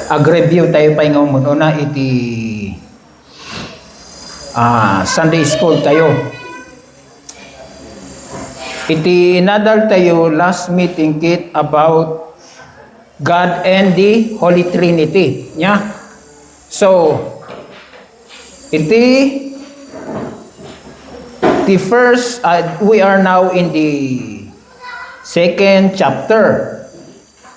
Ag-review tayo pa nga muna iti Sunday school tayo. Iti nadal tayo last meeting kit about God and the Holy Trinity. Yeah? So, the first, we are now in the second chapter.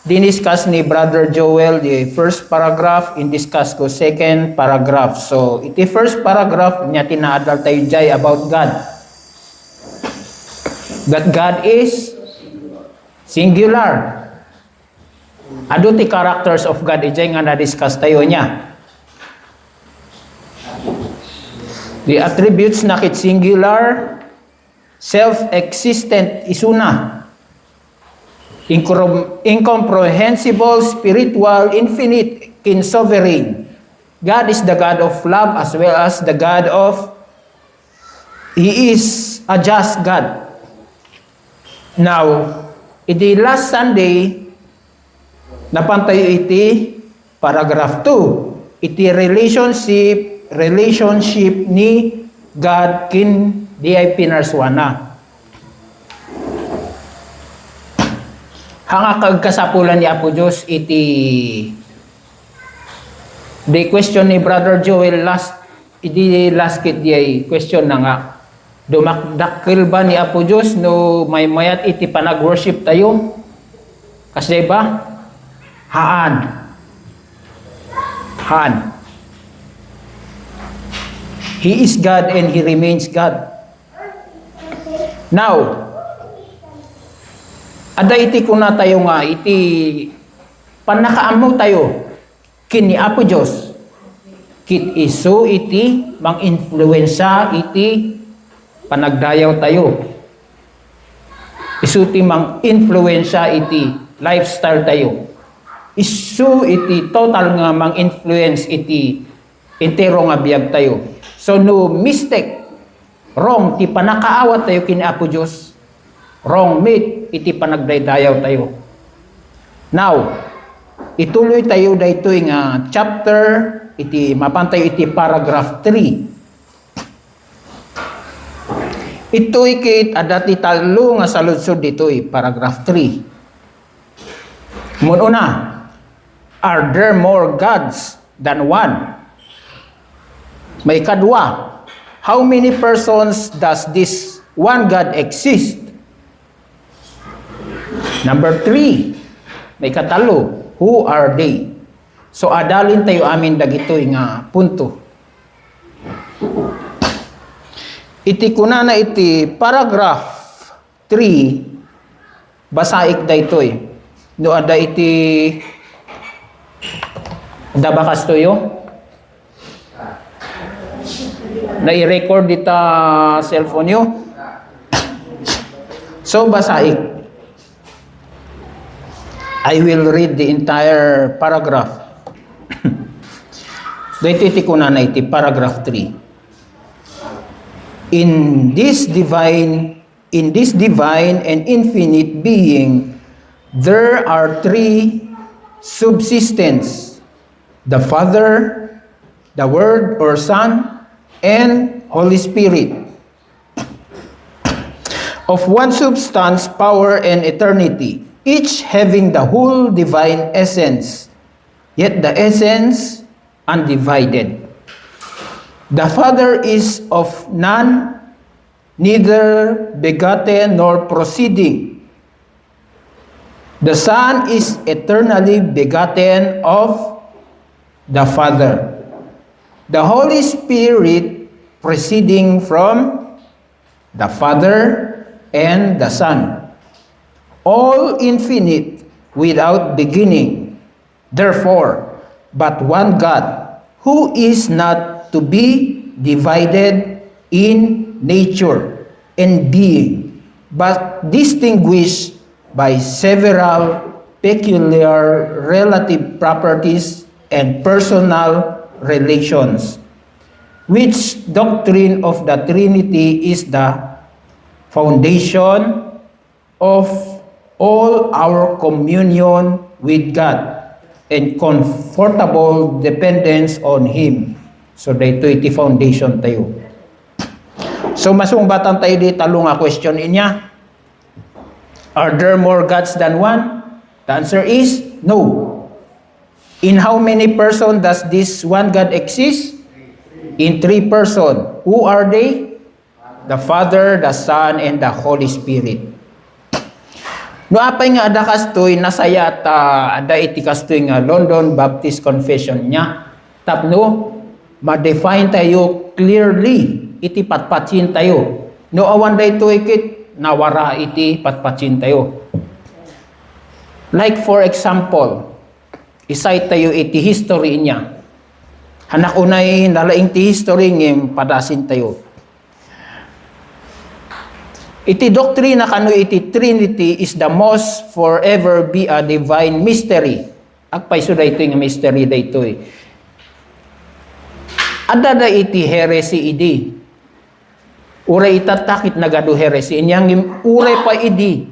Diniscuss ni Brother Joel the first paragraph, in-discuss ko second paragraph. So, iti first paragraph niya tinaadal tayo jay about God. That God is singular. Ado ti characters of God, ijay nga na-discuss tayo niya. The attributes na kit singular, self-existent isuna. Incomprehensible, spiritual, infinite, kin sovereign. God is the God of love as well as the God of, He is a just God. Now, iti last Sunday, napantayo iti paragraph 2. Iti relationship ni God kin di pinarswana. Hanga kagkasapulan ni Apo Diyos iti the question ni Brother Joel last kit di question na nga. Dumakdakil ba ni Apo Diyos no may mayat iti panag-worship tayo? Kasi ba? Haan. He is God and He remains God. Now, ada iti kuna tayo nga, iti panakaamo tayo, kini Apo Diyos, kit iso iti mang-influensya iti panagdayaw tayo. Isu iti mang-influensya iti lifestyle tayo. Isu iti total nga mang-influence iti entero nga biyag tayo. So no mistake, wrong, ti panakaawat tayo kini Apo Diyos, wrong meat, iti panagdaydayaw tayo. Now, ituloy tayo dayto nga chapter, iti mapantay iti paragraph 3. Ito'y kit adati talo nga saludsod dito'y paragraph 3. Mununa, are there more gods than one? May kadwa, how many persons does this one God exist? Number 3, may katalo, who are they? So adalin tayo amin dagitoy nga punto. Iti kuna na iti paragraph 3, basaik daytoy. No ada iti ada bakas toyo? Na-i-record dita cellphone nyo? So basaik. I will read the entire paragraph. Dito itikuna na iti paragraph 3. In this divine and infinite being, there are three subsistence: the Father, the Word or Son, and Holy Spirit. Of one substance, power, and eternity, each having the whole divine essence, yet the essence undivided. The Father is of none, neither begotten nor proceeding. The Son is eternally begotten of the Father. The Holy Spirit proceeding from the Father and the Son. All infinite, without beginning, therefore, but one God, who is not to be divided in nature and being, but distinguished by several peculiar relative properties and personal relations, which doctrine of the Trinity is the foundation of all our communion with God. and comfortable dependence on Him. So, dito iti foundation tayo. So, masungbatan tayo di talo nga question inya. Are there more gods than one? The answer is no. In how many persons does this one God exist? In 3 persons. Who are they? The Father, the Son, and the Holy Spirit. No apay nga ada kastoy nasaya at ada iti kastoy nga London Baptist Confession niya. Tapno, ma-define tayo clearly iti patpatsin tayo. No awan dayto ikit nawara iti patpatsin tayo. Like for example, isay tayo iti history niya. Hanak unay nalaing ti history ngem padasin tayo. Iti doktrina kano iti Trinity is the most forever be a divine mystery. Agpay so dayto nga mystery dayto eh. Adada iti heresy idi. Uray itatakit nagado heresy. Inyang uray pa idi.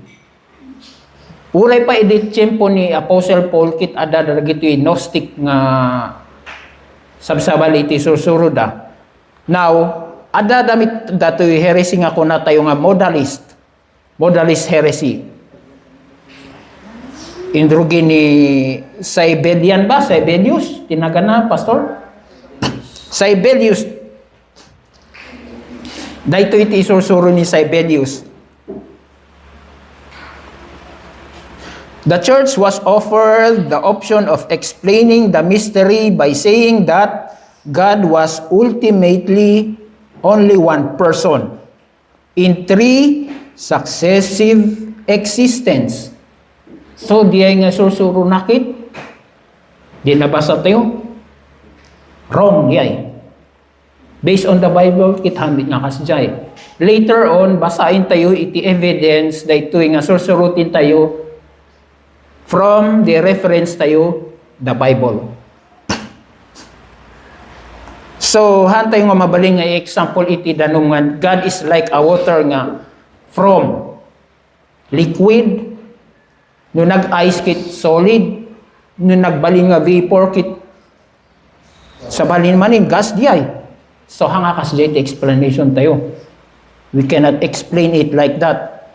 Uray pa idi tiyempo ni Apostle Paul kit adada gito'y Gnostic nga sabsabal iti susuruda. Now, adada mit dato'y heresy nga kuna tayo nga modalist. Modalist heresy. Indrugi ni Saibelian ba? Saibelius? Tinagana, Pastor? Saibelius. Dahito iti isusuro ni Saibelius. The church was offered the option of explaining the mystery by saying that God was ultimately only one person in 3 successive existence. So, di ay nga susuro nakit. Di nabasa tayo. Wrong, yay. Based on the Bible, kithamit nga kasjay. Later on, basahin tayo iti evidence na ito nga susurutin tayo from the reference tayo, the Bible. So, han tayo nga mabaling nga example iti danungan, God is like a water nga from liquid, no nag-ice kit solid, no nagbaling nga vapor kit sa balin manin, gas di ay. So, hanga kas di explanation tayo. We cannot explain it like that.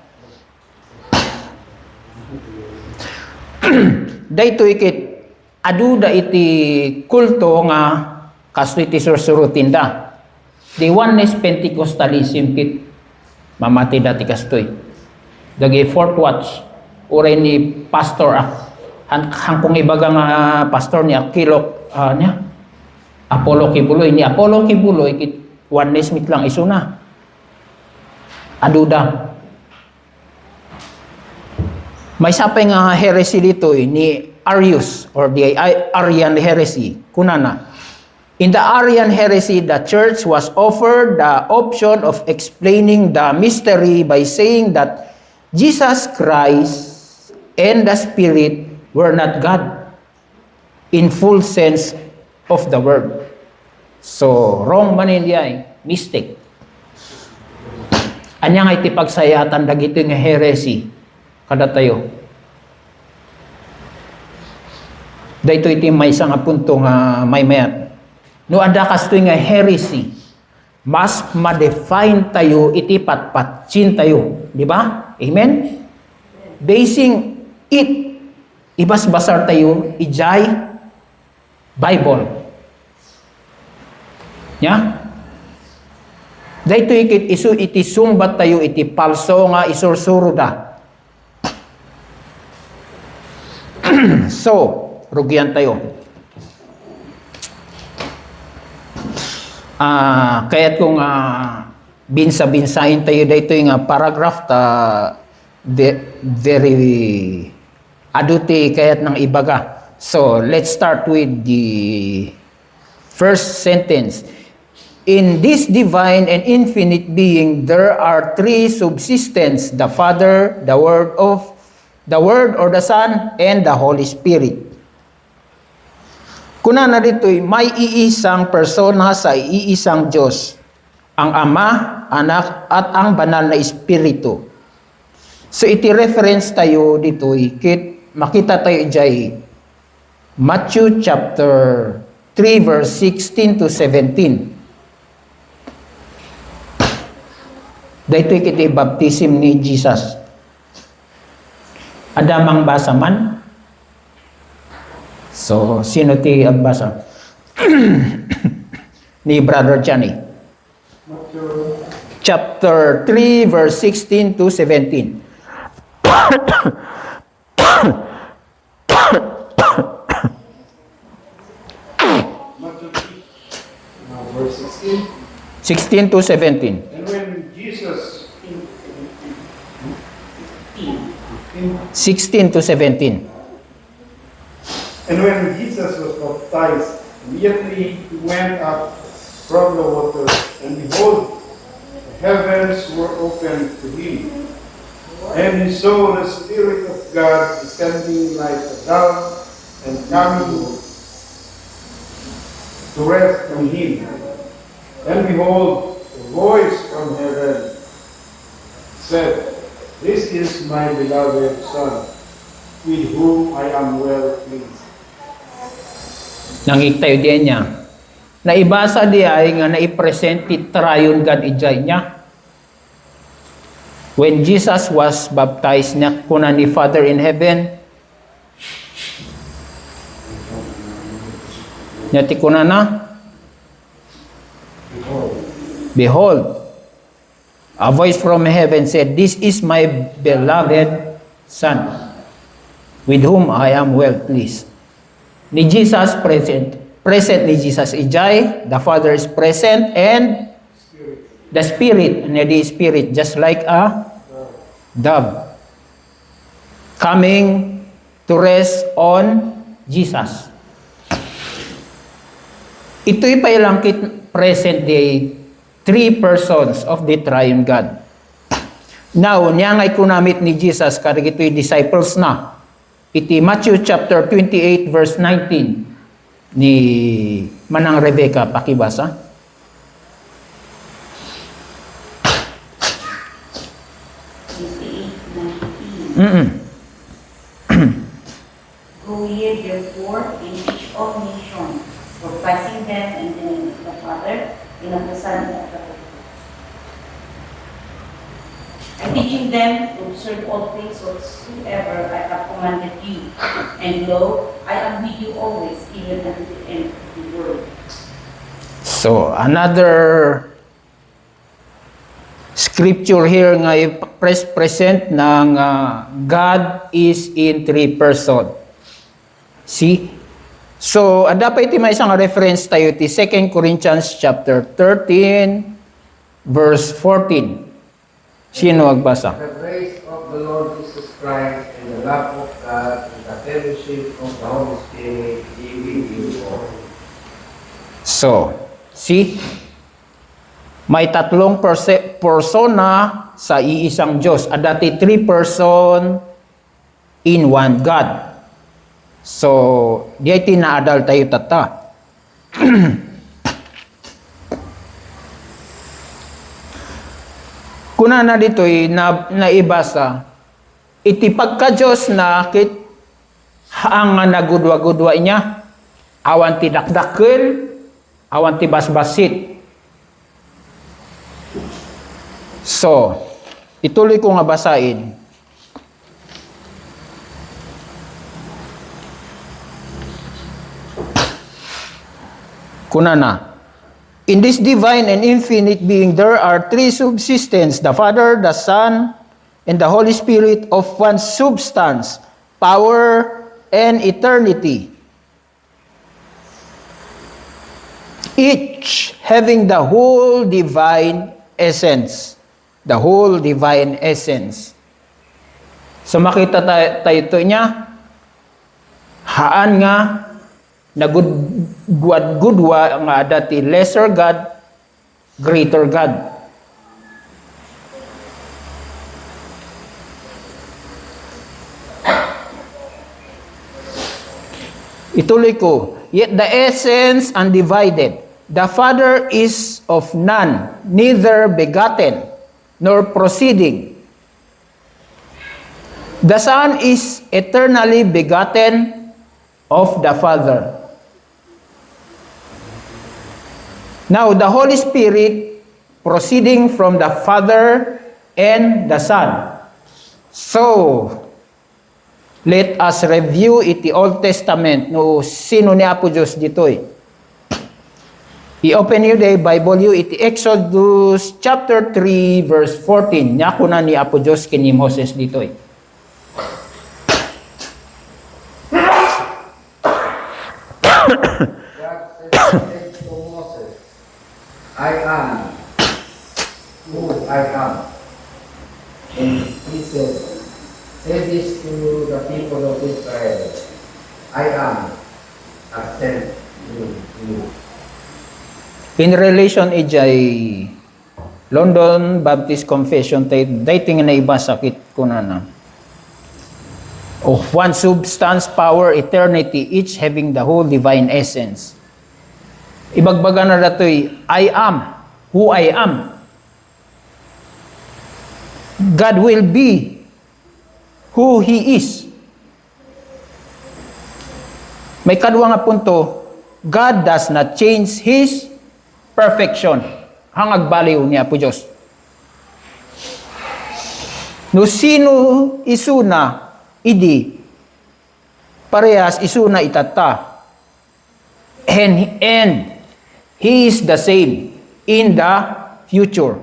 Dahito ikit, aduda iti kulto nga kasto iti sursurutin da. The oneness Pentecostalism kit mamati dati kastoy. Dagi fourth watch, uray ni pastor hangkong ibaga nga pastor ni Aquilo niya. Apollo Kibuloy. Ni Apollo Kibuloy, oneness mit lang isuna. Aduda. May sapay nga heresy dito ni Arius or the Arian heresy. Kunana. In the Arian heresy, the church was offered the option of explaining the mystery by saying that Jesus Christ and the Spirit were not God in full sense of the word. So, wrong man hindi ay, mistake. Anya nga iti pagsayatan dagito nga heresy kada tayo. Dahito iti may isang punto nga may mayat. No ada kastoy nga heresy, mas ma-define tayo iti patpatsin tayo. Di ba? Amen? Basing it, ibas-basar tayo, ijay, Bible. Ya? Dahito ikit isu iti sumbat tayo iti palso nga isursuro da. So, rugyan tayo. Kaya't kung binsa-binsahin tayo dahito yung paragraph very aduti kaya't ng ibaga. So, let's start with the first sentence. In this divine and infinite being, there are 3 subsistence, the Father, the Word or the Son, and the Holy Spirit. Kuna na dito'y may iisang persona sa iisang Diyos, ang Ama, Anak, at ang Banal na Espiritu. So iti reference tayo dito'y makita tayo dyan Matthew chapter 3 verse 16 to 17. Daytoy kiti baptism ni Jesus. Adamang basa man. So, sino ti agbasa? Ni Brother Johnny. Chapter 3 verse 16 to 17. Verse 16. 16 to 17. And when Jesus 16 to 17. and when Jesus was baptized, immediately he went up from the water, and behold, the heavens were opened to him. And he saw the Spirit of God descending like a dove and coming to rest on him. And behold, a voice from heaven said, This is my beloved Son, with whom I am well pleased. Nangitayo din niya. Naibasa di ay nga naipresent ti Triune God ijay niya. When Jesus was baptized niya kuna ni Father in heaven, niya ti kuna na, Behold, a voice from heaven said, This is my beloved Son, with whom I am well pleased. Ni Jesus present ni Jesus ijay, the Father is present, and the Spirit, and the Spirit, just like a dove, coming to rest on Jesus. Ito'y pailangkit present day, three persons of the Triune God. Now, niyangay kunamit ni Jesus, karag ito'y disciples na. Iti Matthew chapter 28 verse 19 ni Manang Rebecca, pakibasa. Go ye therefore and teach all nations, baptizing them in the name of the Father, and of the Son, and of the Holy Ghost. And teaching them to observe all things whatsoever I have commanded you. And lo, I am with you always, even unto the end of the world. So, another scripture here nga present ng God is in three person. See? So, dapat iti may isang reference tayo ti 2 Corinthians chapter 13 verse 14. Sino magbasa? The grace of the Lord Jesus Christ and the love of God and the fellowship of the Holy Spirit be with you all. So, see? May tatlong persona sa iisang Diyos. Adati three person in one God. So, di ay tinaadal tayo tata. Kuna na dito'y naibasa, iti pagka-Diyos na ang nagudwa-gudwa niya, awan ti dakdakkel, awan ti basbasit. So, ituloy ko nga basain. Kuna na. In this divine and infinite being, there are three subsistence, the Father, the Son, and the Holy Spirit of one substance, power, and eternity. Each having the whole divine essence. The whole divine essence. So makita tayo ito niya, haan nga, nagudwa nga dati lesser God, greater God. Ituloy ko, yet the essence undivided. The Father is of none, neither begotten, nor proceeding. The Son is eternally begotten, of the Father. Now, the Holy Spirit proceeding from the Father and the Son. So, let us review iti Old Testament no sino ni Apo Diyos ditoy. I-open you the Bible you iti Exodus chapter 3 verse 14. Nya kuna ni Apo Diyos kini Moses ditoy. God said to Moses, I am who I am. And he said, say this to the people of Israel, I am has sent you. In relation ijay London Baptist Confession dating na iba sakit kunana. Of one substance, power, eternity, each having the whole divine essence. Ibagbaga na datoy, I am who I am. God will be who He is. May kadwa nga punto, God does not change His perfection. Hangag baliw niya po Diyos. No sino isuna, idi, parehas isuna itata. And He is the same in the future.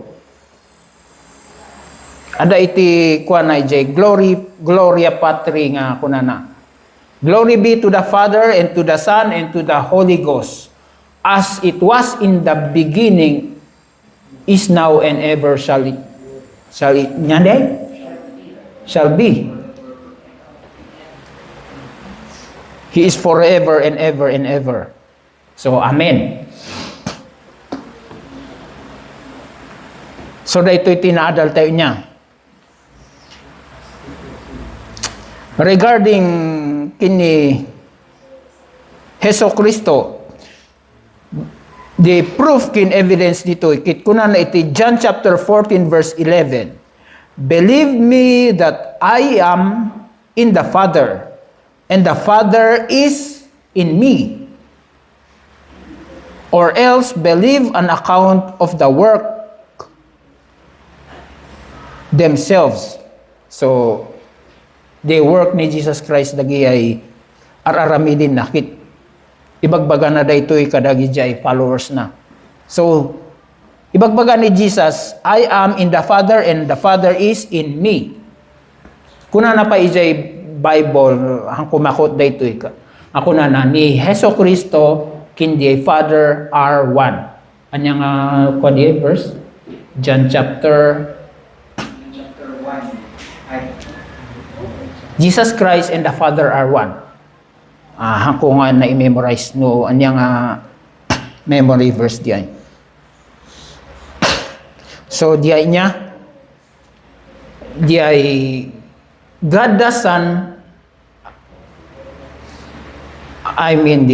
Ada iti kuana ijay Gloria Patri nga kunana. Glory be to the Father and to the Son and to the Holy Ghost, as it was in the beginning, is now and ever shall be. He is forever and ever and ever. So, Amen. So, dahito tinaadal tayo niya. Regarding kini Heso Kristo, the proof kin evidence dito, kit kuna na iti John chapter 14 verse 11. Believe me that I am in the Father, and the Father is in me. Or else believe an account of the work themselves. So, the work ni Jesus Christ dagi ay araramidin nakit. Ibagbaga na daytoy kadagi jay followers na. So, ibagbaga ni Jesus, I am in the Father and the Father is in me. Kuna na pa ijay Bible, ang kumakot daytoy ka. Ako na ni Heso Kristo kindi Father are one. Anyang kundi verse? John chapter 1. Jesus Christ and the Father are one. Hangko nga na i-memorize no anyang memory verse diyan. So diay niya God the Son, I mean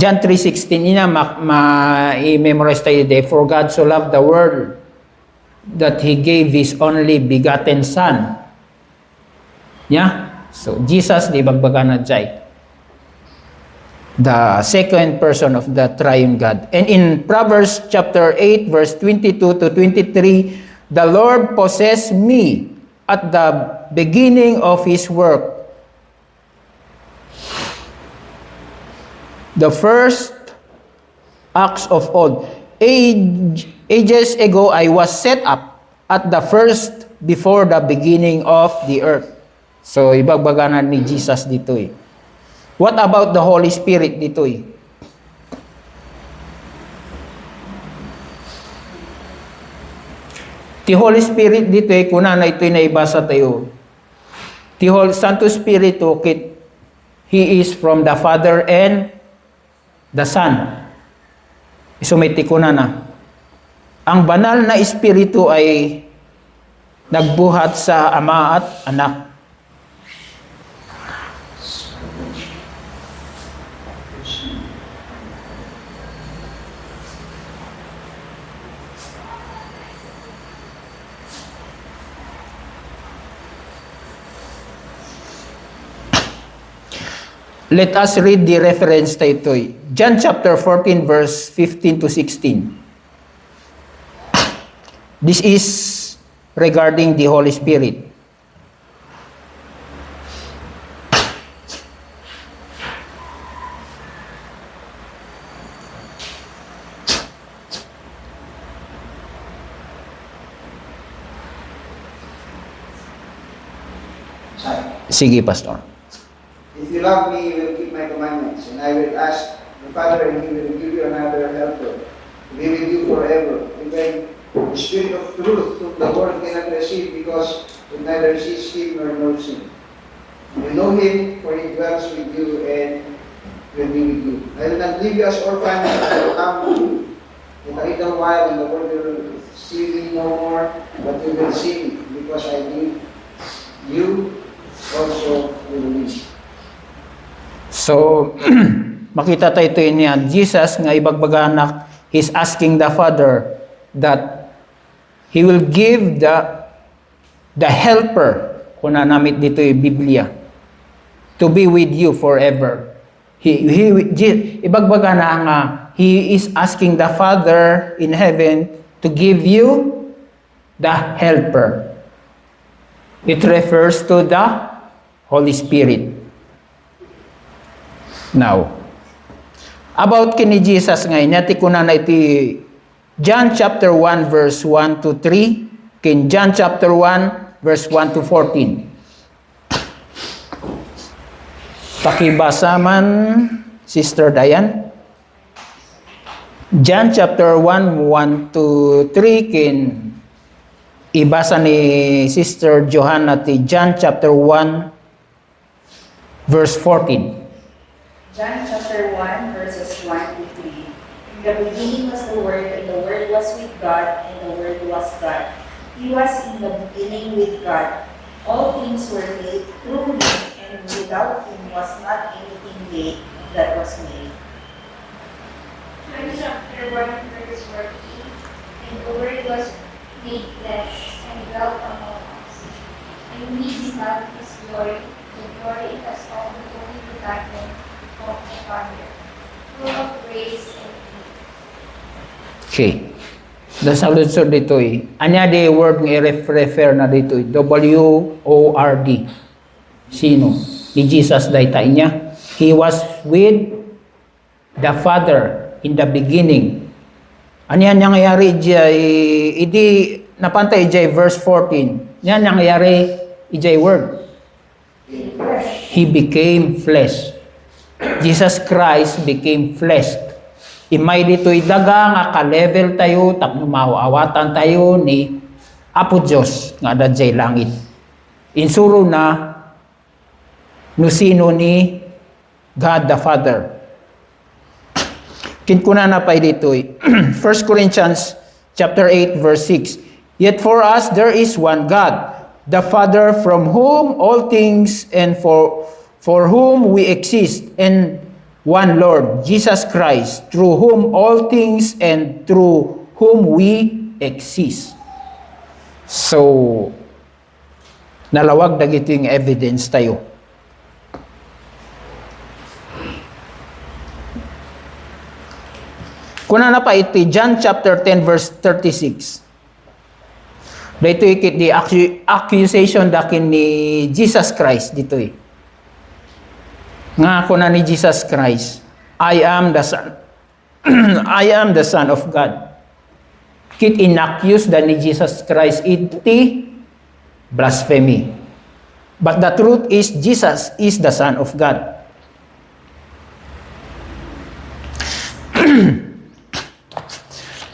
John 3:16 niya ma-memorize tayo day, for God so loved the world that He gave His only begotten Son. Yeah? So, Jesus, di bagbaga na jay. The second person of the triune God. And in Proverbs chapter 8, verse 22 to 23, the Lord possessed me at the beginning of His work. The first acts of old. Ages ago, I was set up at the first before the beginning of the earth. So, ibagbaga na ni Jesus dito eh. What about the Holy Spirit dito eh? The Holy Spirit dito eh, kuna na ito'y naibasa tayo. The Holy Santo Spiritu, He is from the Father and the Son. Isumiti ko na. Ang banal na Espiritu ay nagbuhat sa Ama at Anak. Let us read the reference tayo. John chapter 14 verse 15 to 16. This is regarding the Holy Spirit. Sige, Pastor. If you love me, you will keep my commandments, and I will ask the Father, and he will give you another helper to be with you forever. Even the Spirit of truth, whom the world cannot receive, because it neither sees him nor knows him. You know him, for he dwells with you and will be with you. I will not leave you as orphans, but I will come to you. In a little while, and the world will see me no more, but you will see me, because I live. You also will live. So, makita tayo ito niya, Jesus nga ibagbaganak, he's asking the Father that He will give the helper, kung nanamit dito yung Biblia, to be with you forever. Ibagbaga na nga, He is asking the Father in heaven to give you the helper. It refers to the Holy Spirit. Now, about kini Jesus ngayon, nati ko na iti John chapter 1 verse 1 to 3, kin John chapter 1 verse 1 to 14. Pakibasa man, Sister Diane. John chapter 1, 1 to 3, kin ibasa ni Sister Johanna ti John chapter 1 verse 14. John chapter 1, verses 1 to 3. In the beginning was the Word, and the Word was with God, and the Word was God. He was in the beginning with God. All things were made through him, and without him was not anything made that was made. John chapter 1, verse 14. And the Word was made flesh and dwelt among us. And we beheld his glory, the glory as of the only begotten of the Father, full of grace and truth. Okay. Dasaludsod dito anya di word nga i-refer na dito W-O-R-D. Sino? Ni Jesus dayta niya. He was with the Father in the beginning. Anya nangyayari idi napantay ijay verse 14. Nya nangyayari ijay word. He became flesh. Jesus Christ became flesh. Imay dito'y daga nga ka-level tayo, tapno mauawatan tayo ni Apo Diyos nga dadjay langit. Insuro na nusino ni God the Father. Kinkuna na pa dito'y 1 Corinthians chapter 8 verse 6. Yet for us there is one God, the Father, from whom all things and for whom we exist, and one Lord, Jesus Christ, through whom all things and through whom we exist. So, nalawag na ito yung evidence tayo. Kuna na pa iti John chapter 10 verse 36. Dito ikit di accusation dakin ni Jesus Christ dito Nga kuna ni Jesus Christ, I am the Son. I am the Son of God. Kit inaccuse da ni Jesus Christ iti blasphemy. But the truth is Jesus is the Son of God.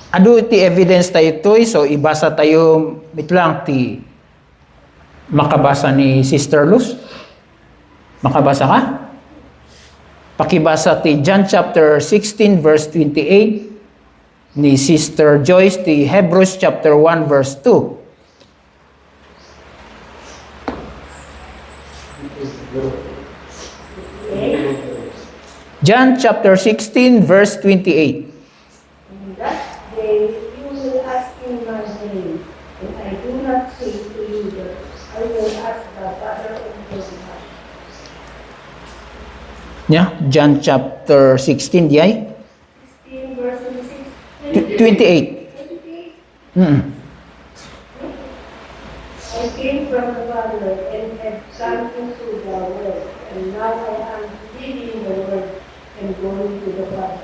Ado iti evidence tayo ito'y, so ibasa tayo, mitlang ti makabasa ni Sister Luz. Makabasa ka? Pakibasa ti John chapter 16 verse 28 ni Sister Joyce ti Hebrews chapter 1 verse 2. John chapter 16 verse 28. In that day you will ask in my name, and I do not say to you that I will ask the Father on your behalf. Yeah, John chapter 16, di ay? 16 verse 26. 28. 28. Mm. I came from the Father and have come into the world, and now I am leaving the world and going to the Father.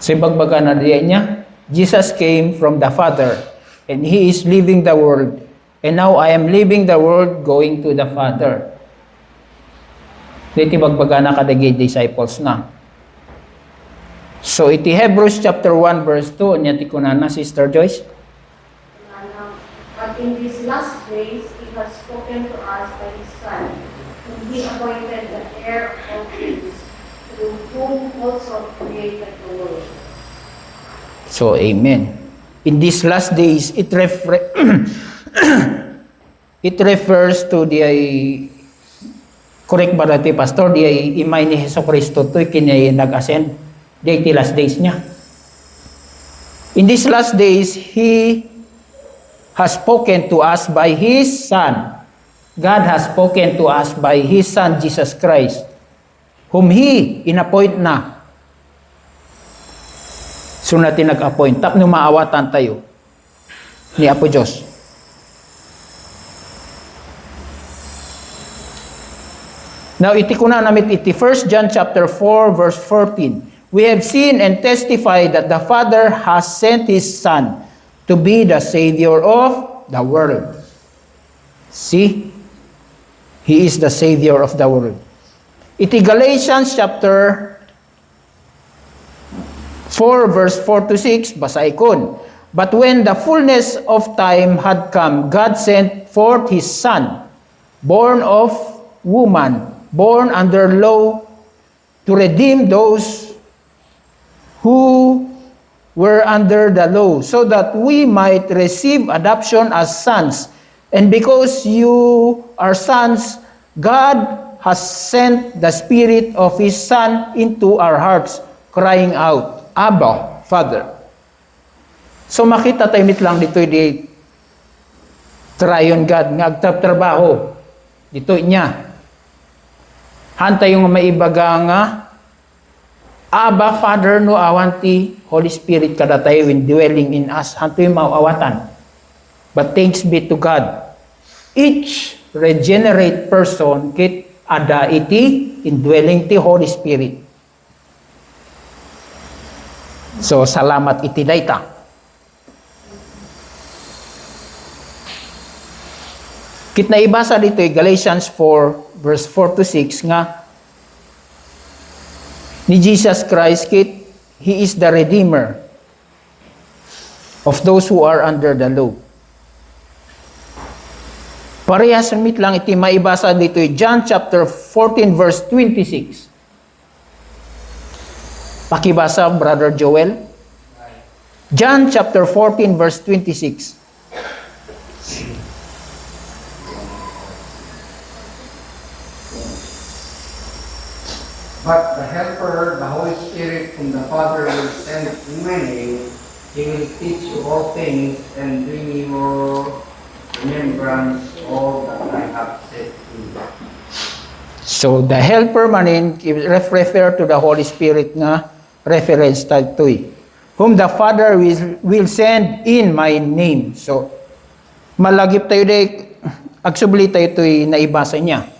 Sa ibagbaga na diyan niya, Jesus came from the Father, and He is leaving the world, and now I am leaving the world, going to the Father. Dito bagbaga na kadagay disciples na. So, iti Hebrews chapter 1 verse 2, niya ti kunana, Sister Joyce. But in these last days, He has spoken to us by His Son, whom He appointed the heir of all things, through whom also created the world. So, amen. In these last days, it refers to the correct ba dati, Pastor? Di imay ni Hesus Kristo to kinay nag-ascend. Di iti last days niya. In these last days, He has spoken to us by His Son. God has spoken to us by His Son, Jesus Christ, whom He inappoint na. So natin nag-appoint. Tapno maawatan tayo ni Apo Diyos. Now, iti ko na namit iti 1 John chapter 4 verse 14. We have seen and testified that the Father has sent His Son to be the Savior of the world. See? He is the Savior of the world. Iti Galatians chapter 4 verse 4 to 6, basay kon. But when the fullness of time had come, God sent forth His Son, born of woman, born under law, to redeem those who were under the law, so that we might receive adoption as sons. And because you are sons, God has sent the Spirit of His Son into our hearts, crying out, Abba, Father. So makita tayo lang dito di Triune God nga agtrabaho dito niya. Hanta yung maibaga nga Abba, Father, no awanti, Holy Spirit kada tayo indwelling in us. Hanto yung mauawatan. But thanks be to God. Each regenerate person kit ada iti indwelling ti Holy Spirit. So, salamat iti dayta. Kit na ibasa dito Galatians 4 verse 4 to 6 nga ni Jesus Christ kit He is the Redeemer of those who are under the law. Parehas mit lang iti maibasa dito John chapter 14 verse 26. Pakibasa, Brother Joel. John chapter 14 verse 26. But the Helper, the Holy Spirit, whom the Father will send in my name, He will teach you all things and bring you remembrance all that I have said to you. So, the Helper manin, refer to the Holy Spirit nga reference to whom the Father will send in my name. So, malagip tayo day, agsubli tayo ito'y naibasa niya.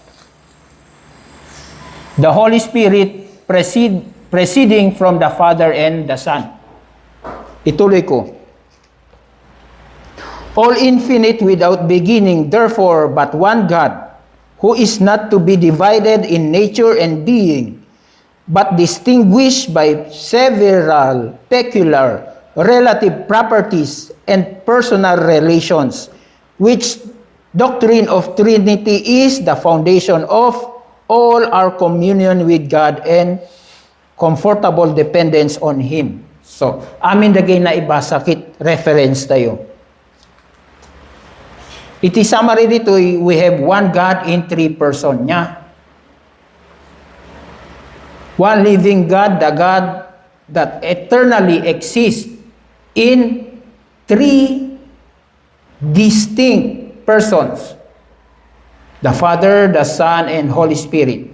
The Holy Spirit proceeding from the Father and the Son. Ituloy ko. All infinite without beginning, therefore, but one God, who is not to be divided in nature and being, but distinguished by several peculiar relative properties and personal relations, which doctrine of Trinity is the foundation of all our communion with God and comfortable dependence on Him. So, amin dagay na ibasa kit reference tayo. Iti summary dito, we have one God in three person niya. One living God, the God that eternally exists in three distinct persons. The Father, the Son, and Holy Spirit.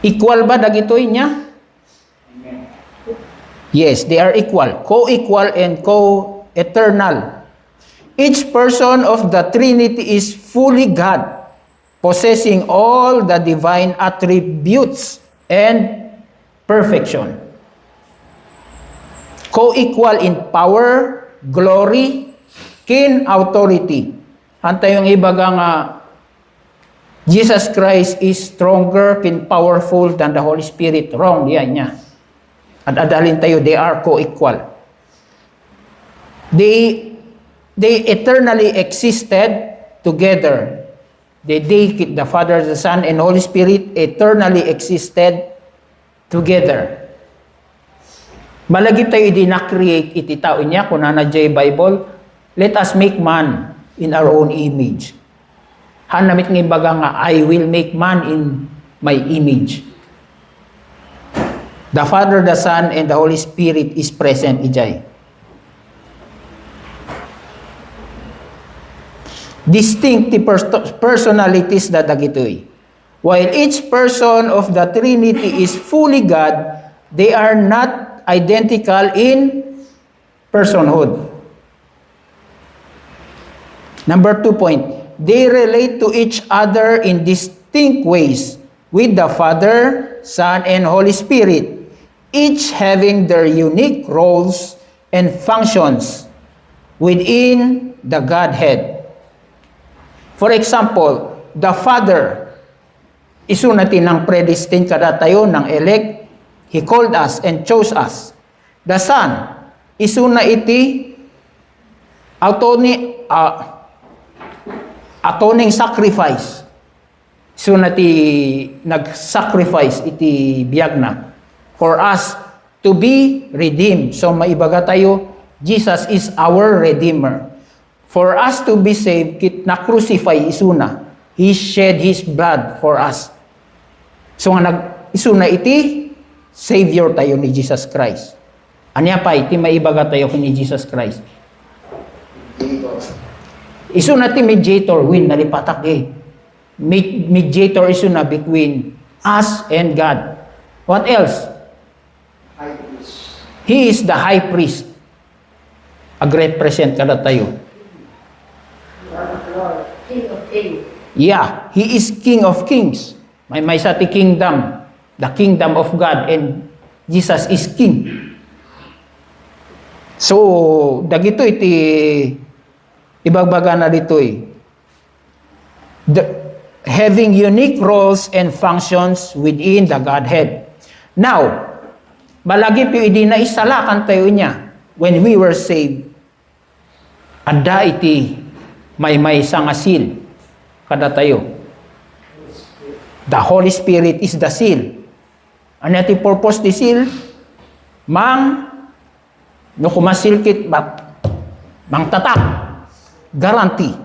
Equal ba dagitoy niya? Yes, they are equal. Co-equal and co-eternal. Each person of the Trinity is fully God, possessing all the divine attributes and perfection. Co-equal in power, glory, kin authority. Hanta yung ibaga nga, Jesus Christ is stronger, kin powerful than the Holy Spirit. Wrong, yan niya. At adalin tayo, they are co-equal. They eternally existed together. The Father, the Son, and Holy Spirit eternally existed together. Malagi tayo na-create iti tao niya, kung nanadya Bible, let us make man in our own image. Hanamit ng baga nga, I will make man in my image. The Father, the Son, and the Holy Spirit is present ijay. Distinctive personalities na dagitoy. While each person of the Trinity is fully God, they are not identical in personhood. Number 2 point, they relate to each other in distinct ways with the Father, Son, and Holy Spirit, each having their unique roles and functions within the Godhead. For example, the Father, isu natin ng predestined kada tayo ng elect, He called us and chose us. The Son, isu na iti atoning sacrifice. Isu na ti nag-sacrifice iti biyagna for us to be redeemed. So maibaga tayo, Jesus is our Redeemer. For us to be saved, kit na-crucify isuna. He shed His blood for us. So nga isuna iti, Savior tayo ni Jesus Christ. Anya pa, iti maibaga tayo ni Jesus Christ. Isuna ti mediator, win, nalipatak eh. Mediator isuna between us and God. What else? He is the high priest. Ag-represent kada tayo. King of Kings. Yeah, He is King of Kings. May sa ti kingdom, the kingdom of God, and Jesus is King. So, dagito iti ibagbaga na dito having unique roles and functions within the Godhead. Now, malagi pi idi na isalakan tayo niya when we were saved. Ada iti may nga seal kada tayo. The Holy Spirit is the seal. Ano iti purpose di seal? No kumasil kit mang tatak, guarantee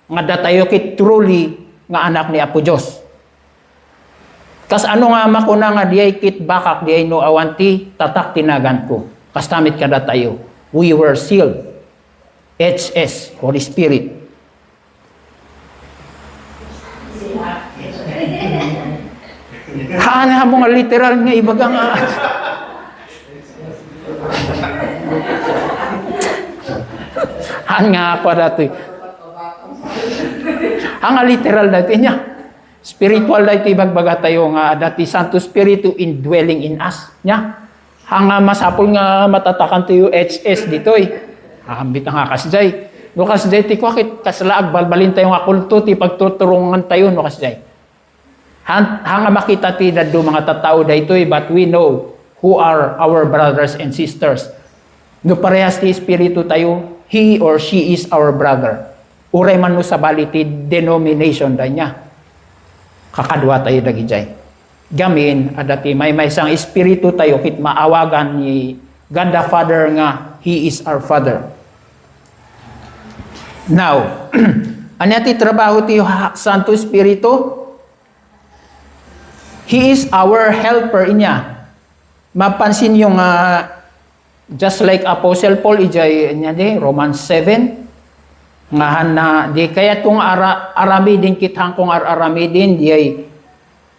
nga datayo kit truly nga anak ni Apo Diyos. Kas ano nga makuna nga diay kit bakak diay no awanti tatak tinagan ko. Kas tamit kada tayo. We were sealed. HS, Holy Spirit. Haan mo nga literal nga ibaga nga. Haan nga ako dati. Ang literal dati niya. Spiritual dati ibagbaga tayo nga dati Santo Spiritu indwelling in us. Nya. Hang masapol nga matatakan tayo HS dito Ambit nga kasjay. No kasjay ti ko akit kaslaag balbalin tayo nga kulto ti pagtuturungan tayo no kasjay. Hanga makita ti daddo mga tattao daytoy but we know who are our brothers and sisters. No parehas ti espiritu tayo, he or she is our brother. Uray man no sa baliti denomination da niya. Kakadwa tayo dagijay. Gamin adati may isang espiritu tayo kit maawagan ni God the Father nga he is our Father. Now, anyati trabaho ti Santo Espiritu? He is our helper inya. Mapansin yung just like Apostle Paul ijay niya di Romans 7 nga na di kayat kung aramidin kitang kung aramidin di ay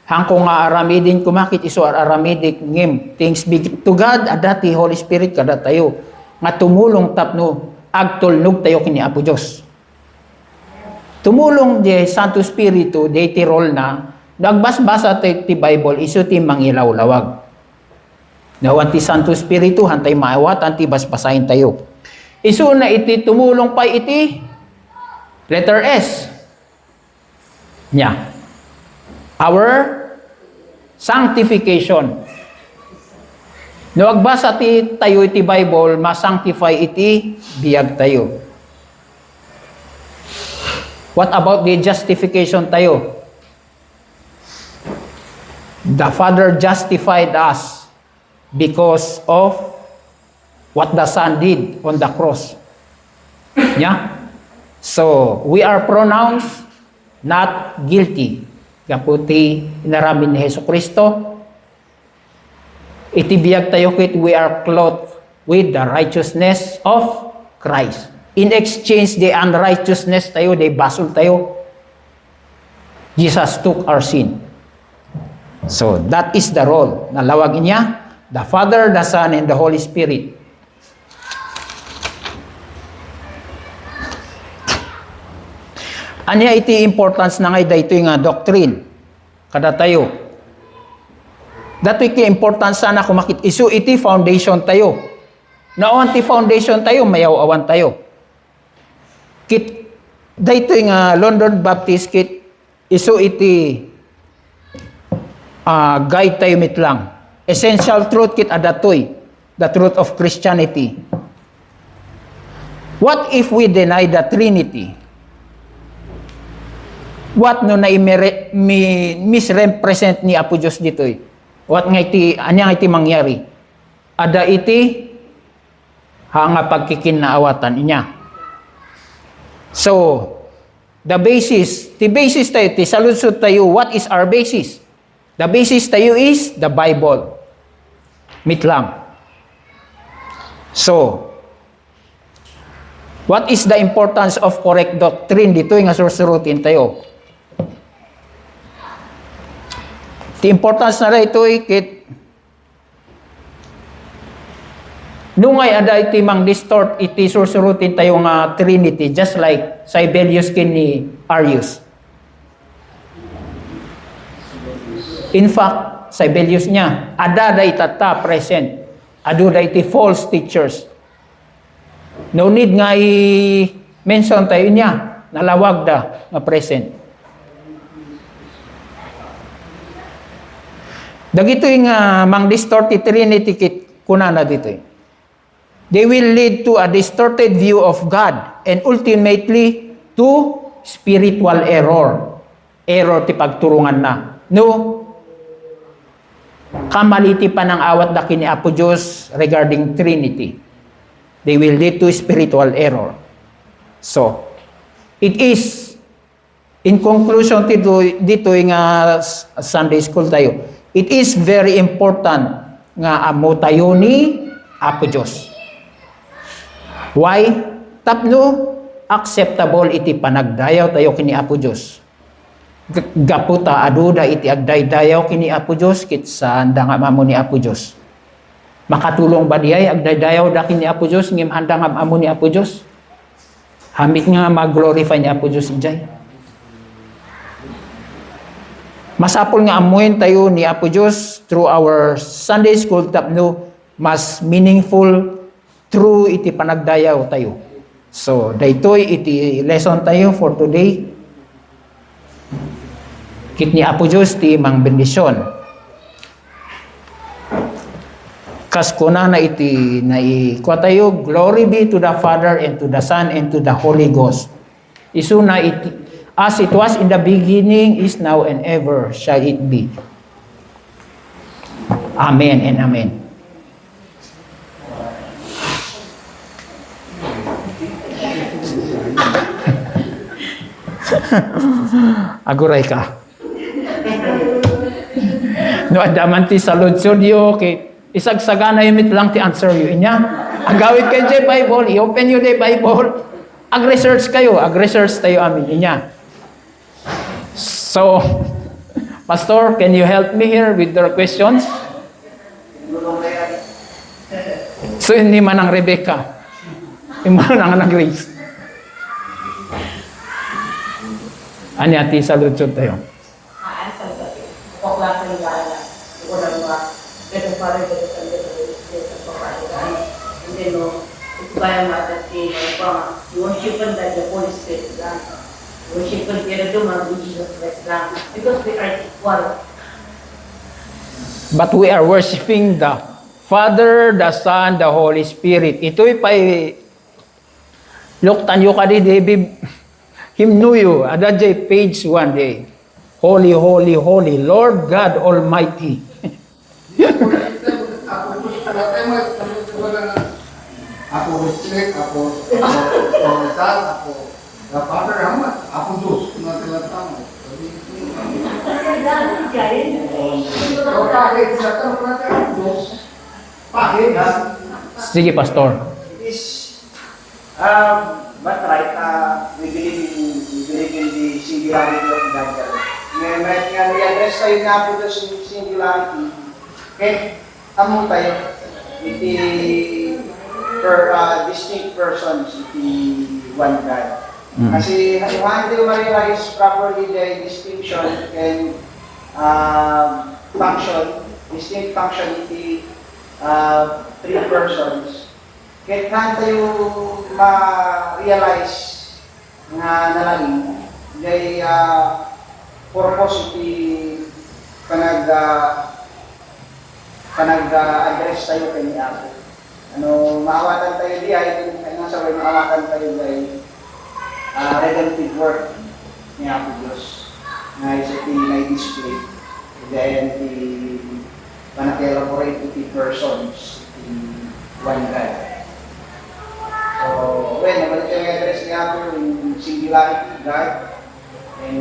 Hangko nga aramidin kumakit iso aramidik ngim. Thanks be to God, adati Holy Spirit kada tayo. Nga tumulong tapno, agtulnog tayo kini Apo Diyos. Tumulong di Santo Spiritu, di ti role na, nagbasbasa ti Bible, iso ti mangilawlawag. Nawan ti Santo Spiritu, hantay maawat, anti basbasahin tayo. Iso na iti tumulong pa iti, letter S. Nya. Our sanctification. No agbasa ti tayo iti Bible, ma-sanctify iti biyag tayo. What about the justification tayo? The Father justified us because of what the Son did on the cross. Yeah? So, we are pronounced not guilty. Kaputi inaramin ni Hesus Kristo. Itibiyag tayo kit we are clothed with the righteousness of Christ. In exchange, the unrighteousness tayo, the basol tayo. Jesus took our sin. So, that is the role. Nalawag niya, the Father, the Son, and the Holy Spirit. Anya iti importance na ngay dayto nga doctrine. Kada tayo. Dato iti importance sana kumakit isu iti foundation tayo. Naon ti foundation tayo, mayaw-awan tayo. Kit dayto nga London Baptist kit isu iti guide tayo mitlang. Essential truth kit adatoy, the truth of Christianity. What if we deny the Trinity? What no na misrepresent ni Apo Diyos ditoy? What nga iti, anya nga iti mangyari? Ada iti hanga pagkikinaawatan niya. So, the basis tayo, ti saludsod tayo, what is our basis? The basis tayo is the Bible. Mitlang. So, what is the importance of correct doctrine? Dito nga susurutin tayo. The importance na ito ikit nungay ada iti mang distort iti susurutin tayo nga Trinity just like Sibelius kini Arius. In fact, Sibelius niya, ada da itata present. Adu da iti false teachers. No need nga i-mention tayo niya, nalawag da nga present. Dagito yung mang distorted Trinity kit kunana dito. They will lead to a distorted view of God and ultimately to spiritual error. Error ti pagturungan na. No, kamaliti pa ng awat daki ni Apo Diyos regarding Trinity. They will lead to spiritual error. So, it is, in conclusion dito yung Sunday school tayo, it is very important nga amo tayo ni Apo Diyos. Why? Tapno, acceptable iti panagdayaw tayo kini Apo Diyos. Gaputa aduda iti agdaydayaw kini Apo Diyos kit sa handa nga amo ni Apo Diyos. Makatulong ba diyay agdaydayaw da kini Apo Diyos ngim handa nga amo ni Apo Diyos? Hamit nga mag-glorify ni Apo Diyos ijay. Masapol nga amuin tayo ni Apo Diyos through our Sunday school tapno mas meaningful through iti panagdayaw tayo. So, daytoy iti lesson tayo for today. Kit ni Apo Diyos ti mang bendisyon. Kas kuna na iti naikuha tayo, glory be to the Father and to the Son and to the Holy Ghost. Isu na iti as it was in the beginning, is now, and ever shall it be. Amen and amen. Aguray ka. No, adaman ti salud studio, isagsagana yun lang ti answer yun niya. Agawit kayo di Bible, i-open yun di Bible. Ag-research kayo, ag-research tayo amin niya. So, Pastor, can you help me here with their questions? So, hindi man ang Rebecca. Hindi man ang Grace. Ani ati sa lutsod tayo. Because we are equal. But we are worshiping the Father, the Son, the Holy Spirit. Ito'y pa'y luktan yung kadi David himnuyo. Adadjay page 1 day. Holy, holy, holy, Lord God Almighty. Ako Spirit, ako Son, ako the Father, ako Diyos, na tinatawag. So, kahit sa tanong natin ang Diyos, kahit Sige, Pastor. But right, we believe in the singularity of God. Ngayon, i-address tayo nga po sa singularity, kamo tayo, iti distinct persons, iti one God. Kasi hindi ma-realize properly the distinction and function, distinct function iti three persons. Kahit tayo ma-realize nga nalaing, kay purpose iti address tayo kay Apo. Maawatan tayo di ay nasa way maawatan tayo ay redemptive work ni Apo Diyos na isa iti may display. Then the panag-elaborate iti persons, iti one God. So, when nabalik tayo address ni Apo yung singularity God, ay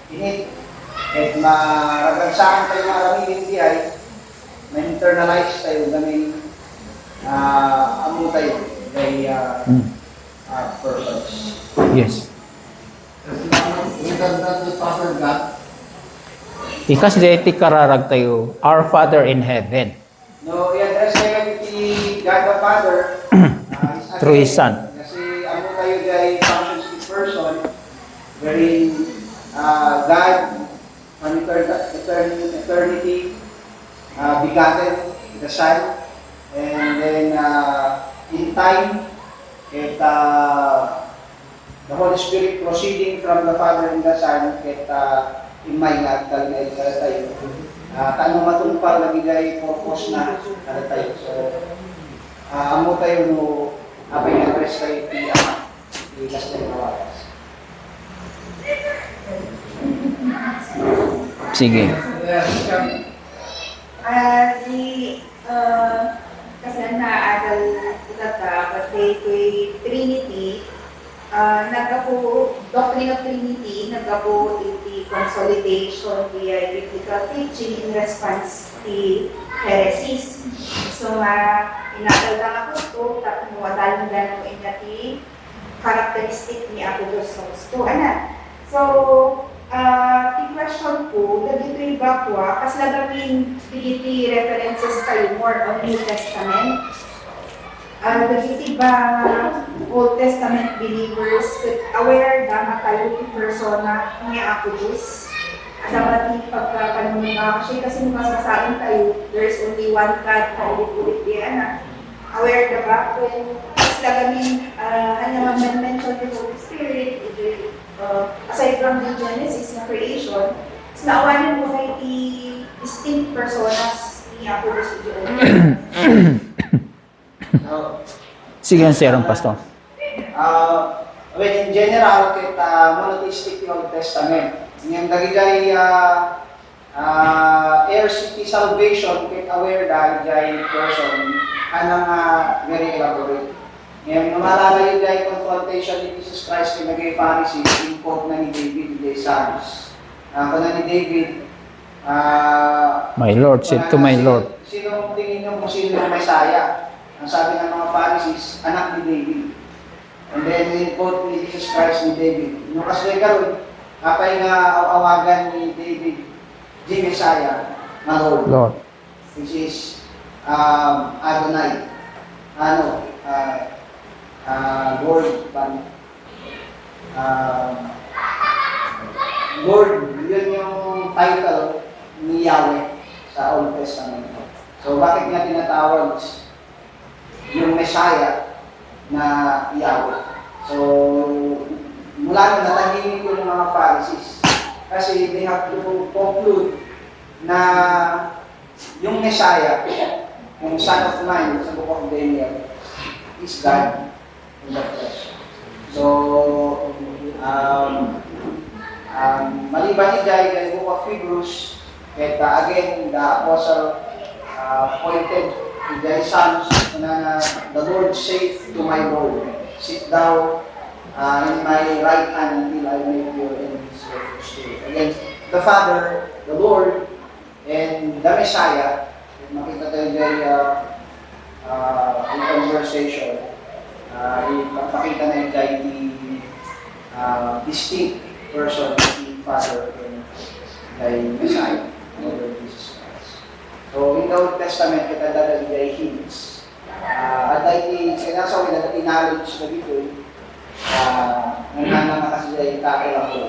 init at maragagsakan tayo maraming di ay ma-internalize tayo gaming amo tayo kay persons. Yes. without the Father God, Ikas di iti kararag tayo, Our Father in Heaven. No, i-address tayo iti God the Father Through His Son. Kasi amo tayo ay functions iti person wherein God from eternity begotten the Son, and then in time it the Holy Spirit proceeding from the Father and the Son it imayag talaga tayo. Tanong matumpal lagi gay purpose na tayo. So amo tayo no apay address tayo ti Ama ti Kastel Nawaras. Sige. Kasi naaral itata, pati ko'y Trinity, nagkapo, Doctrine of Trinity, nagkapo iti consolidation, the biblical teaching in response to heresies. So, inaral lang ako ito, tapos madalang lang mo inati characteristic ni Apo Diyos sa gusto. So, question ko, dagito'y bakwa, kasi nagawin digiti references kayo more on New Testament. Dagiti ba Old Testament believers aware dama tayo yung persona ni Apo Diyos? Dapat yung pagkapanunga kasi nung masasabi tayo, there's only one God na ulit-ulit yan. Aware na ba? When mas lagamin, mention the Holy Spirit, aside from the Genesis na creation, mas naawanin mo kay distinct personas ni Apo Diyos Diyos. Sige, Sir Pastor. Well, in general, kita monotheistic yung Old Testament. Yung dagigay air city salvation, kit aware dahil person, kanang very elaborate. Yung namalala yung dahil confrontation ni Jesus Christ kay nagay Pharisees, yung quote na ni David, the Psalms. Kung na ni David, My Lord, said to my Lord. Sino tingin nyo kung sino yung Messiah? Ang sabi ng mga Pharisees, anak ni David. And then, in quote ni Jesus Christ ni David, nung kasoy karoon, kapay nga awagan ni David J. Messiah na Lord, Lord. which is Adonai. Lord, Lord, yun yung title ni Yahweh sa Old Testament. So bakit nga tinatawag yung Messiah na Yahweh? So mula na natahimik ko ng mga Pharisees kasi they have to conclude na yung Messiah, yung Son of Man sa Book of Daniel, is God in the flesh. So, maliban ni Jai, in the Book of Hebrews, at again, the apostle pointed to Jai's sons na the Lord saith to my Lord, sit thou in my right hand until I make your enemies your footstool. Again, the Father, the Lord, and the Messiah, makita tayo dyan in conversation, ipapakita na yung dahil the distinct person of the Father and the Messiah, the Lord Jesus Christ. So, in the Old Testament, kita dala yung hints. At dahil sinasawin na knowledge na dito, nananang kasi dahil kakil ako.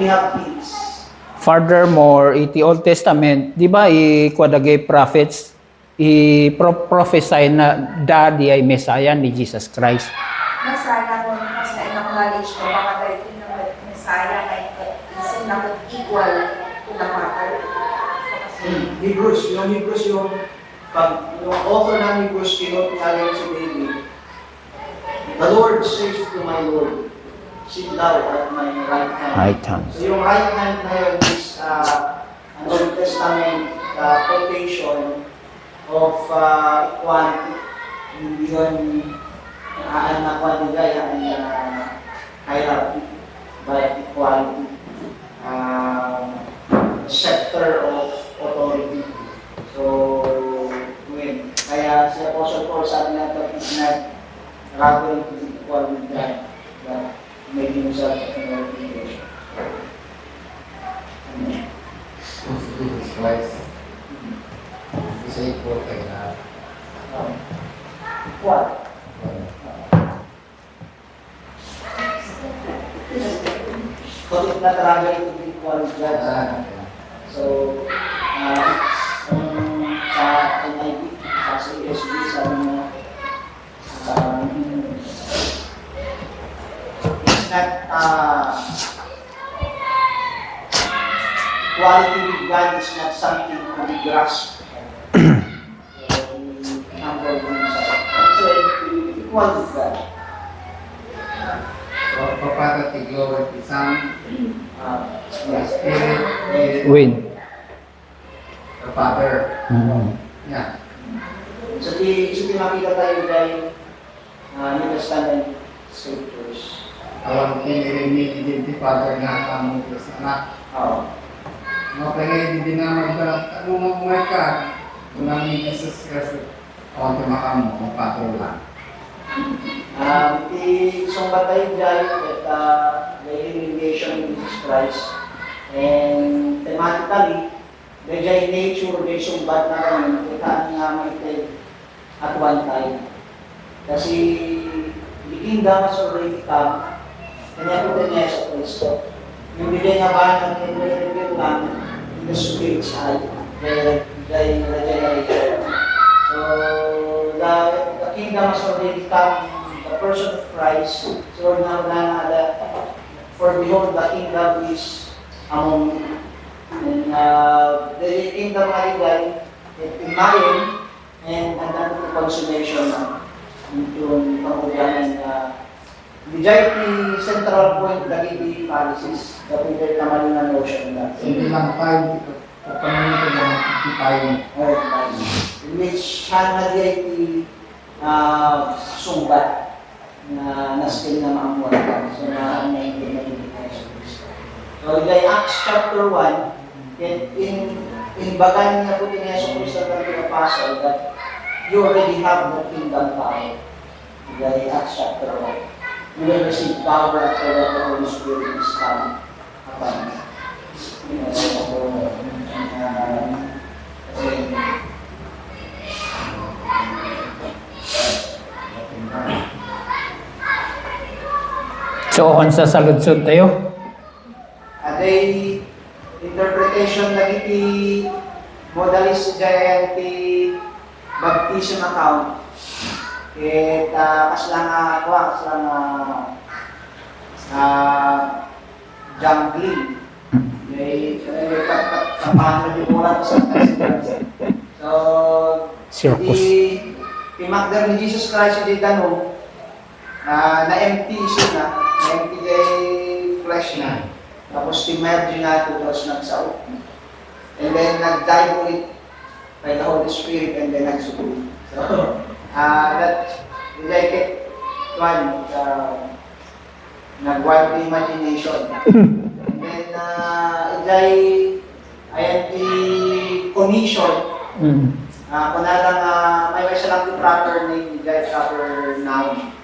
We have hints. Furthermore, iti Old Testament, di ba, kwadagay prophets, prophesy na daddy ay Messiah ni Jesus Christ. Masaya ko kasi acknowledge ko baka dahil yung Messiah ay isang not equal to the Father. Hebrews yung pag yung author ng Hebrews kinutunalan si David, the Lord says to my Lord, sit thou at my right hand. Right hand. So yung right hand na yun is an Old Testament quotation of equality. Hindi yun na kwantigaya ang hierarchy, but equality. Scepter of authority. So, kaya si Apostle Paul sabi na rather to be equal with God, but make himself a creation. Jesus Christ. Isa equal kay na. Equal. But if not rather to be equal with God. So, sa NIV, sa ESV, sabi mo, it's not quality with God is not something to be grasped. So, humble himself. So, equal with God. So, papatati glory to Son, the Yes. Spirit, Win. the Father. Yeah. So, makita tayo dahil New Testament scriptures. Alam ko yung di Father nga kamo ko sa anak. Mga pangay di na magdalat. Ano nga umay ka? Unang ni Jesus Christ. Awan tumakam mo, ang Father lang. Isang batay dyan at the revelation of Jesus Christ. And thematically, the nature, the sumbat na kami, kita nga maitin at one time. Kasi the kingdom has already come, kanya po din niya sa Kristo. Yung bigay nga ba ng reveal lang in the spirit side, the regeneration. So, the kingdom has already come, the person of Christ. So, for behold, the kingdom is among you. And the kingdom ay imayin and hanggang to consummation na yung pangugyanan na bijay the central point lagi di Pharisees kapag naman na notion na Hindi lang tayo, kapanin ko na tayo. in which hana di sumbat na naskin na maamuan ka. So, na hindi na So, in Acts chapter 1, in bagan niya po ni Yesu Cristo ng pinapasal that you already have the kingdom power. In Acts chapter 1. You will receive power after the Holy Spirit is So, unsa sa lutsod tayo? Aday interpretation lagi ti modalis dyan ti baptism account. Ket kaslang jungling. Paano di mo sa So, Circus. Ti Magdar ni Jesus Christ di tanong na-empty siya na-empty kay flesh na. Tapos ti-merge nga ito, tapos nagsao. And then nag-dive ulit by the Holy Spirit and then nagsukuli. So, that like it one nag-wild imagination. And then ayan ti commission. Kung nalang may isa lang ti proper name, proper noun.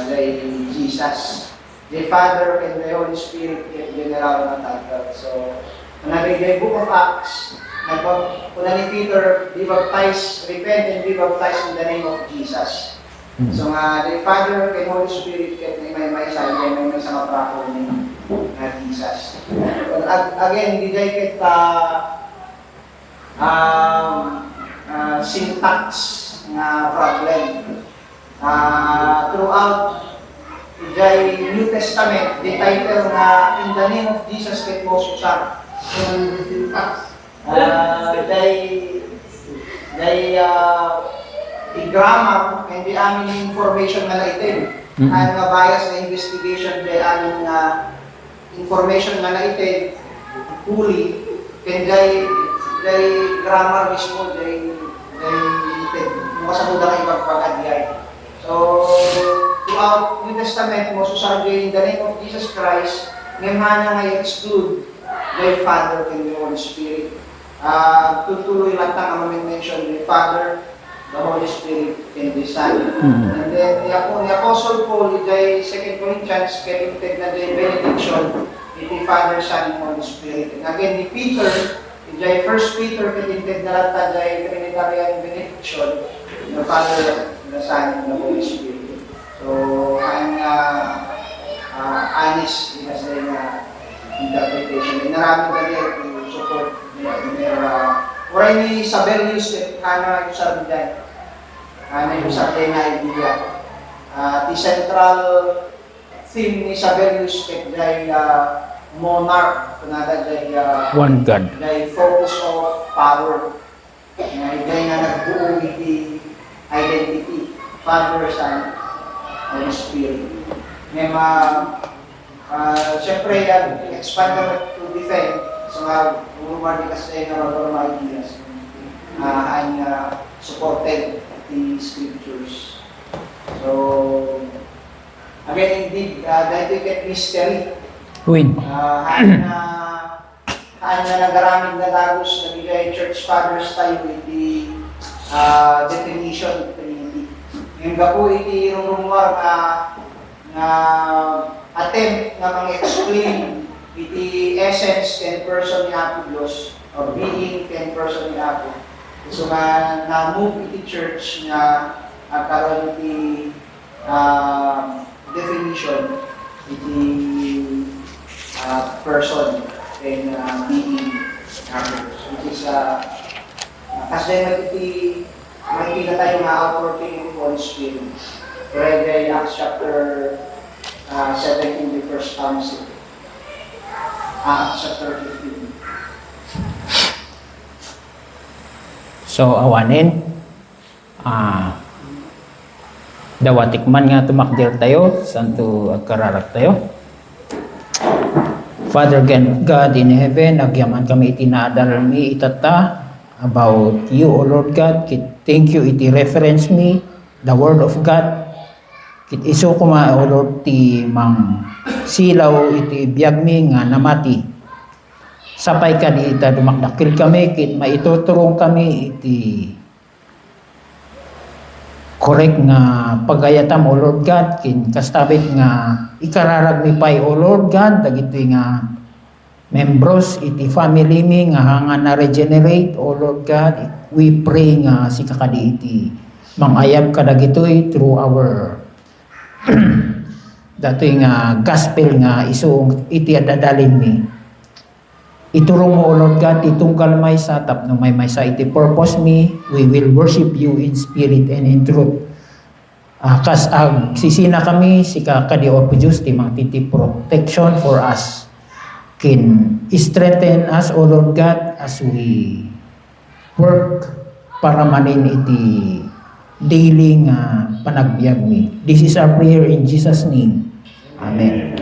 Like Jesus, the Father and the Holy Spirit, general na title. So, kung nabigay Book of Acts, kung ni Peter, be baptized, repent and be baptized in the name of Jesus. So the Father and Holy Spirit, may isa nga proper name na Jesus. Again, di dahil kita syntax na problem. Throughout the New Testament, the title na in the name of Jesus ket most usap. The grammar and the amin information na naitin. Ang nga bias na investigation the amin information na naitin huli ken jay grammar mismo jay kasamuda ng ibang pag-adiyay. So, throughout New Testament, mo susarge in the name of Jesus Christ, may mana nga exclude the Father and the Holy Spirit. Tutuloy lang ang mention the Father, the Holy Spirit, and the Son. And then, the Apostle Paul, in 2 Corinthians, connected na the benediction, the Father, Son, and Holy Spirit. And again, the Peter, in 1 Peter, connected na lang the Trinitarian benediction, the Father, the Son, and the Holy Spirit. So, ang honest in sa interpretation. Narami na rin to support or ni Sabellius na yung sabi dyan. Yung sabi na idea. The central theme ni Sabellius kay monarch, kunada kay One God. kay focus of power. Kay nga nagbuo iti identity, Father, Son, Holy Spirit. May siyempre, expand naman to defend. So, umumar di kasi na mga ideas ang supported the scriptures. So, again, indeed, dahil ito yung mystery. Win. Haan na nagaraming na lagos na bigay church fathers tayo with the definition of Trinity. Yung gapo iti rumumar na attempt na mang-explain iti essence 10 person ni Apo Diyos or being 10 person ni Apo. So na-move iti church na karon iti definition iti person and being Apo Diyos. Which is kasi iti makikita tayo na outworking of Holy Spirit. Read Acts chapter 17, the first council. Acts chapter 15. So, awanin. Dawatikman nga tumakdir tayo. Santo agkararak tayo. Father God in heaven, agyaman kami itinaadal mi itata about you, O Lord God. Thank you, iti reference me, the word of God. Kit iso ko o Lord ti mang silaw iti biyag mi nga namati. Sapay ka di ita dumakdakil kami, kit maituturong kami iti correct nga pagayatam o Lord God, kin kastabit nga ikararag mi pay o Lord God, dagiti nga membros iti family mi nga hanga na regenerate o Lord God. We pray nga si kakadi iti mangayab kadagitoy through our dato nga gospel nga iso iti adadalin mi. Iturong mo, O Lord God, itungkal may sa tapno may sa iti purpose me, we will worship you in spirit and in truth. Kas sisina kami, sika kadi Apo Diyos, timang titi protection for us. Kin strengthen us, O Lord God, as we work para manin iti daily nga panagbiag mi. This is our prayer in Jesus' name. Amen.